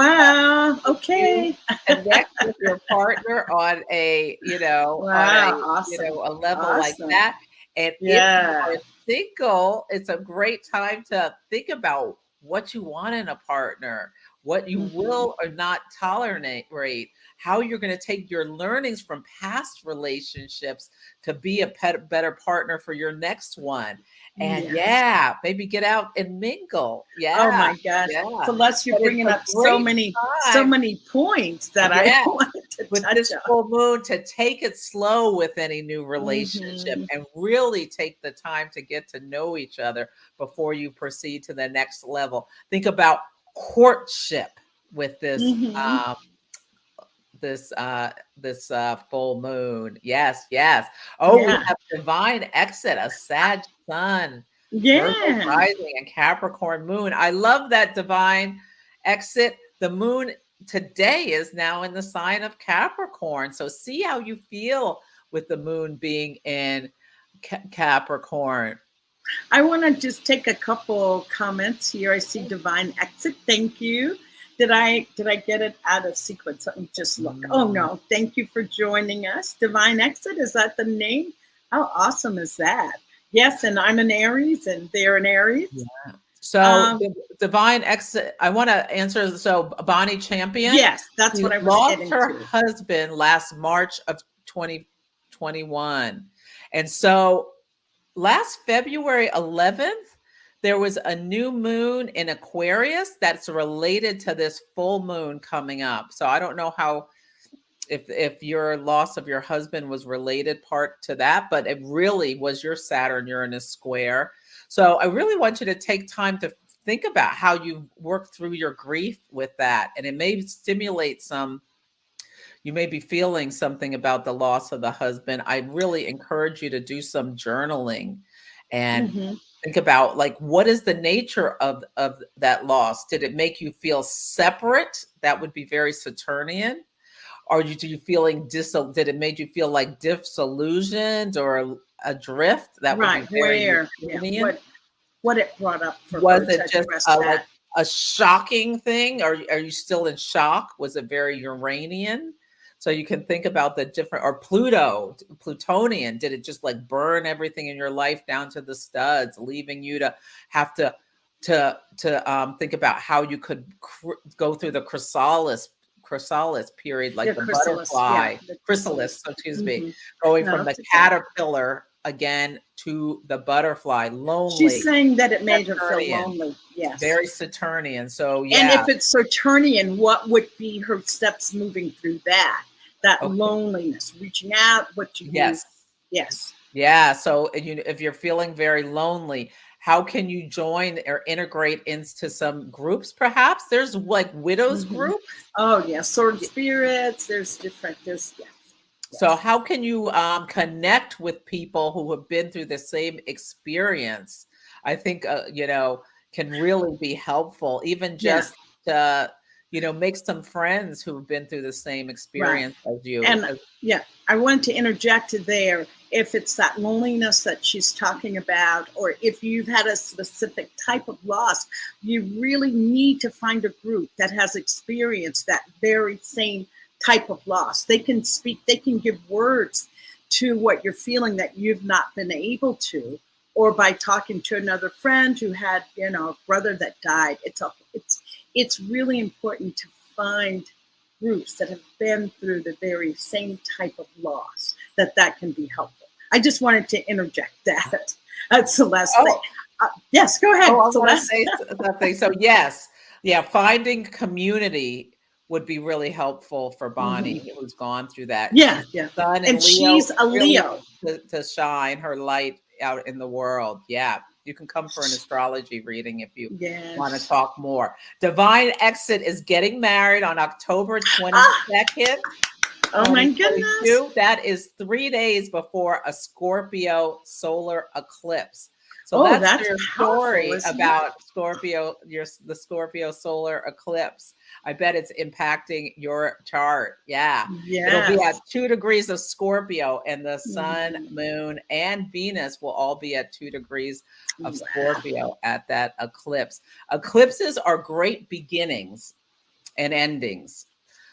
connect with your partner on a, awesome. A level like that. And if you Yeah. are single, it's a great time to think about what you want in a partner, what you will or not tolerate, how you're going to take your learnings from past relationships to be a better partner for your next one. And Yes. maybe get out and mingle. Oh Yeah, my gosh. yeah. Celeste, you're But it's bringing a up so great so time, many points that I yeah, wanted to with touch this on. full moon, to take it slow with any new relationship Mhm. and really take the time to get to know each other before you proceed to the next level. Think about courtship with Mhm. this full moon. Yes, yes. Oh, we Yeah. have divine exit, a Sag sun, Virgo Yeah. rising, and Capricorn moon. I love that divine exit. The moon today is now in the sign of Capricorn. So see how you feel with the moon being in Capricorn. I want to just take a couple comments here. I see divine exit. Thank you. Did I get it out of sequence? Let me just look. Oh Mm, no. Thank you for joining us. Divine exit, is that the name? How awesome is that? Yes, and I'm an Aries and they're an yeah. Aries. So Um, the divine exit, I want to answer. So Bonnie Champion, yes, that's she what I was lost getting her to. husband last March of 2021. And so last February 11th, there was a new moon in Aquarius that's related to this full moon coming up. So I don't know how, if your loss of your husband was related part to that, but it really was your Saturn Uranus square. So I really want you to take time to think about how you work through your grief with that. And it may stimulate some, you may be feeling something about the loss of the husband. I really encourage you to do some journaling and Hmm. think about, like, what is the nature of that loss? Did it make you feel separate? That would be very Saturnian. Are you feeling did it made you feel like disillusioned or adrift? That would be Right. very Where? Yeah. Neptunian. What it brought up for Was her to it just address like that. a shocking thing? Are you still in shock? Was it very Uranian? So you can think about the different, or Plutonian. Did it just like burn everything in your life down to the studs, leaving you to have to think about how you could go through the chrysalis period, like The the chrysalis. Yeah. butterfly The chrysalis, chrysalis. so excuse me, Hmm. going No, from the that's okay. caterpillar again to the butterfly, She's lonely, saying that it made her feel Saturnian, lonely. Yes. very Saturnian. So And yeah, if it's Saturnian, what would be her steps moving through that? That okay, loneliness, reaching out, what you do. yes, Yes. yeah. So if you're feeling very lonely, how can you join or integrate into some groups? Perhaps there's like widows Hmm. groups. Oh, yeah. Sword spirits. There's different. Yes. So Yes. how can you connect with people who have been through the same experience? I think can really be helpful. Even Yeah. just make some friends who've been through the same Right. experience as you. And yeah, I want to interject there. If it's that loneliness that she's talking about, or if you've had a specific type of loss, you really need to find a group that has experienced that very same type of loss. They can speak, they can give words to what you're feeling that you've not been able to, or by talking to another friend who had, a brother that died. It's really important to find groups that have been through the very same type of loss, that can be helpful. I just wanted to interject that. Celeste. Oh, Yes, go oh, ahead, I want to Celeste. say something. So yes, yeah, finding community would be really helpful for Bonnie, Hmm. who's gone through that. Yeah, She's yeah. sun and And Leo, she's a really Leo. to shine her light out in the world. Yeah, you can come for an astrology reading if you want to Yes. talk more. Divine Exit is getting married on October Ah, 22nd, oh my goodness. 2022. That is 3 days before a Scorpio solar eclipse. So Oh, that's that's their powerful, story isn't it? about the Scorpio solar eclipse. I bet it's impacting your chart. Yeah. It'll be at Yes. 2 degrees of Scorpio, and the sun, Mhm. moon, and Venus will all be at 2 degrees of Wow. Scorpio at that eclipse. Eclipses are great beginnings and endings.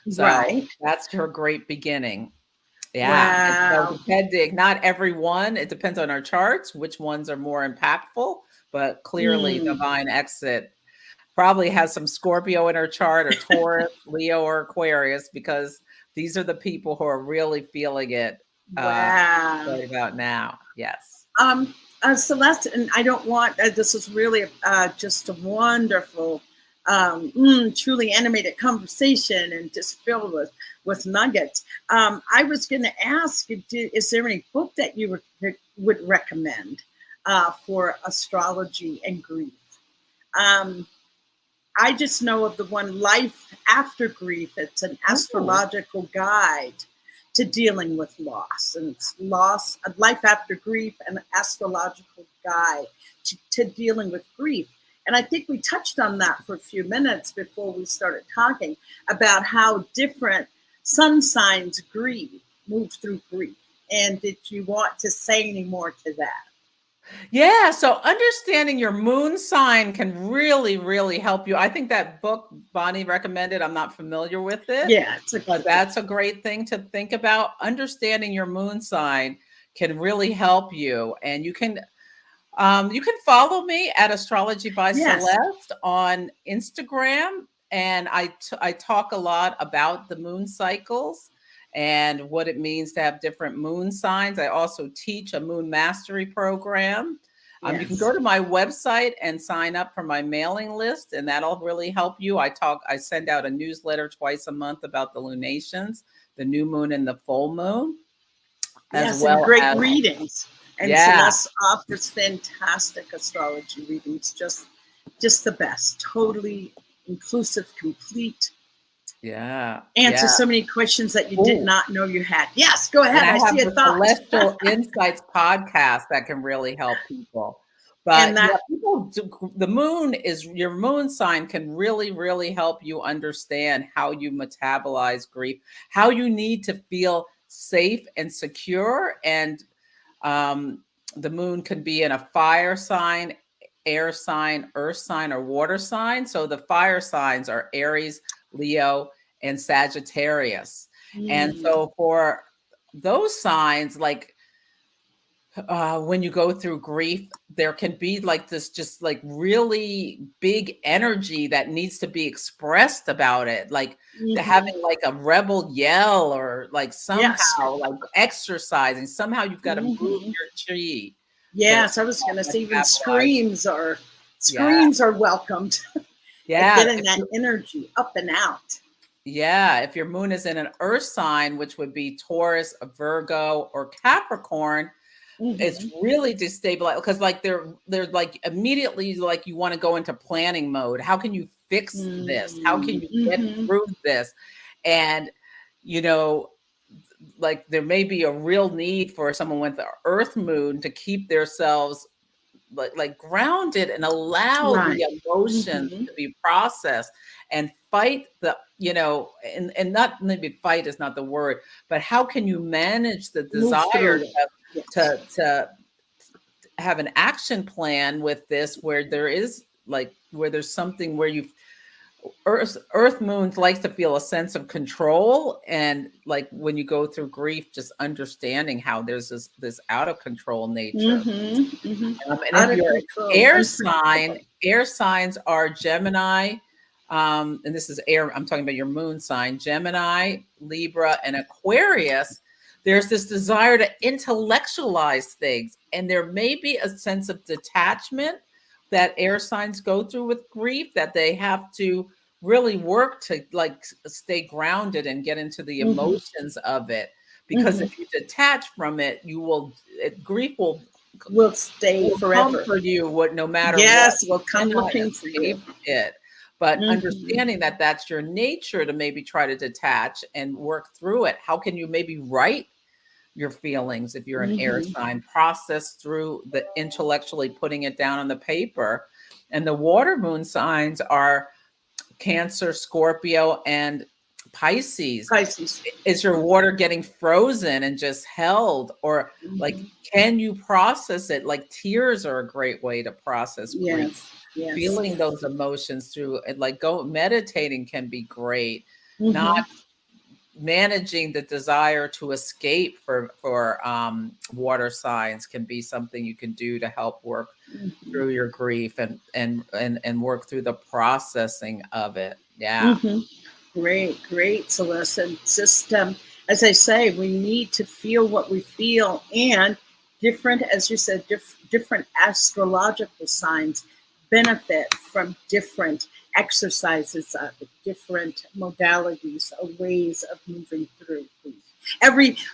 So Right. that's her great beginning. Yeah. And so Wow. depending, not everyone, it depends on our charts, which ones are more impactful, but clearly Mm. divine exit probably has some Scorpio in her chart or Taurus, Leo, or Aquarius, because these are the people who are really feeling it Wow. right about now. Yes. Um, Celeste, and I don't want, this is really just a wonderful, truly animated conversation and just filled with nuggets. I was going to ask, is there any book that you would recommend for astrology and grief? I just know of the one, Life After Grief. It's an Oh, astrological guide to dealing with loss. And it's loss, Life After Grief, an astrological guide to dealing with grief. And I think we touched on that for a few minutes before we started talking about how different sun signs grieve, move through grief. And did you want to say any more to that? yeah. So understanding your moon sign can really, really help you. I think that book Bonnie recommended, I'm not familiar with it, Yeah, it's a but good book. that's a great thing to think about. Understanding your moon sign can really help you. And you can follow me at Astrology by Yes. Celeste on Instagram. And I talk a lot about the moon cycles and what it means to have different moon signs. I also teach a moon mastery program. You can Yes. go to my website and sign up for my mailing list, and that'll really help you. I send out a newsletter twice a month about the lunations, the new moon and the full moon, as Yes, and well great as, readings. And yeah, Celeste offers fantastic astrology readings, just the best. Totally inclusive, complete. yeah, Answer yeah. so many questions that you did Ooh. not know you had. Yes, go And ahead. I I have see a the thought. Celestial Insights podcast that can really help people. And But yeah, that, the moon is your moon sign can really, really help you understand how you metabolize grief, how you need to feel safe and secure. And um, the moon can be in a fire sign, air sign, earth sign, or water sign. So the fire signs are Aries, Leo, and Sagittarius. And mm, so for those signs, like when you go through grief, there can be like this just like really big energy that needs to be expressed about it, like mhm. having like a rebel yell, or like Yes. somehow like exercising. Somehow you've got to move Mhm. your chi to Yes, I was going to say even metabolize. Yeah, screams are welcomed at yeah. getting that energy up and out. Yeah, if your moon is in an earth sign, which would be Taurus, Virgo, or Capricorn, it's Mhm. really destabilized, because like they're like immediately like you want to go into planning mode. How can you fix this? How can Mm, you get mhm. through this? And you know, like there may be a real need for someone with the earth moon to keep themselves like grounded and allow Right. the emotions Mhm. to be processed and fight the, and not maybe fight is not the word, but how can you manage the Move desire through it. Yes. to have an action plan with this, where there is like where there's something where you earth moons likes to feel a sense of control, and like when you go through grief, just understanding how there's this out of control nature. Mhm. Mhm. And if Out of you're an control, air sign, unpredictable. air signs are Gemini, and this is air, I'm talking about your moon sign, Gemini, Libra, and Aquarius. There's this desire to intellectualize things, and there may be a sense of detachment that air signs go through with grief, that they have to really work to like stay grounded and get into the Mhm. emotions of it. Because Mhm. if you detach from it, grief Will stay will forever. comfort you what no matter what. Yes, will You come cannot looking for you. escape it. But Mhm. understanding that that's your nature to maybe try to detach and work through it. How can you maybe write your feelings if you're an air Mhm. sign, process through the intellectually putting it down on the paper? And the water moon signs are Cancer, Scorpio, and Pisces. Pisces. Is your water getting frozen and just held? Or like, Mhm. can you process it? Like tears are a great way to process grief. Yes. Yes. Feeling those emotions through it, like go meditating can be great. Not Mhm. managing the desire to escape for water signs can be something you can do to help work through your grief and work through the processing of it. Yeah. Great, Celeste. And just as I say, we need to feel what we feel, and different, as you said, different astrological signs benefit from different exercises, different modalities, ways of moving through.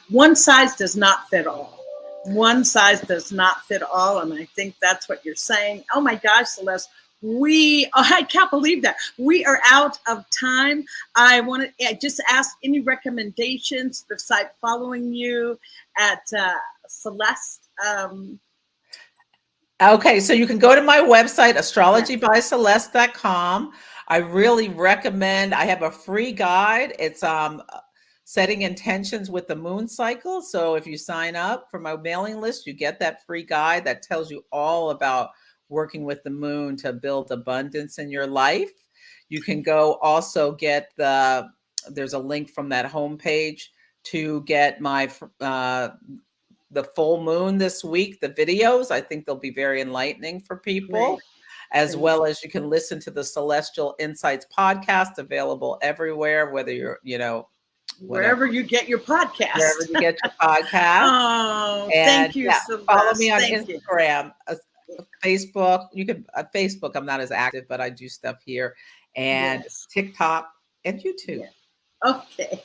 One size does not fit all. One size does not fit all, and I think that's what you're saying. Oh my gosh, Celeste, I can't believe that we are out of time. I want to just ask any recommendations besides following you at Celeste. Okay, so you can go to my website, astrologybyceleste.com. I really recommend, I have a free guide. It's setting intentions with the moon cycle. So if you sign up for my mailing list, you get that free guide that tells you all about working with the moon to build abundance in your life. You can go also get there's a link from that homepage to get my the full moon this week, the videos. I think they'll be very enlightening for people. Great. As well as you can listen to the Celestial Insights podcast, available everywhere, whether you're, wherever you get your podcast. Wherever you get your podcast. Oh, thank you, Celeste. Follow me on Instagram, Facebook. You can Facebook. I'm not as active, but I do stuff here, and TikTok and YouTube. Yeah. Okay.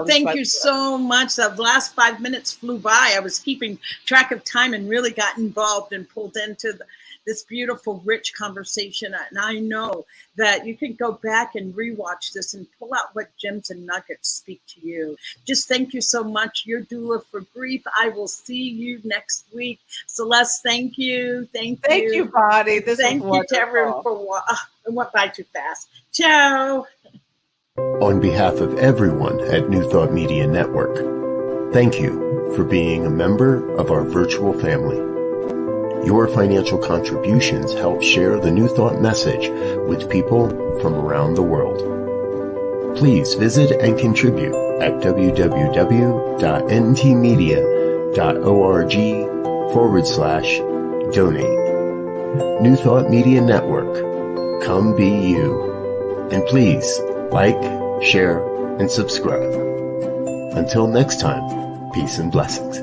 Thank you so much. The last 5 minutes flew by. I was keeping track of time and really got involved and pulled into this beautiful, rich conversation. And I know that you can go back and rewatch this and pull out what gems and nuggets speak to you. Just thank you so much. Your doula for grief. I will see you next week. Celeste, thank you. Thank you, Bonnie. Thank you to everyone for it went by too fast. Ciao. On behalf of everyone at New Thought Media Network, thank you for being a member of our virtual family. Your financial contributions help share the New Thought message with people from around the world. Please visit and contribute at www.ntmedia.org/donate. New Thought Media Network, come be you. And please, like, share, and subscribe. Until next time, peace and blessings.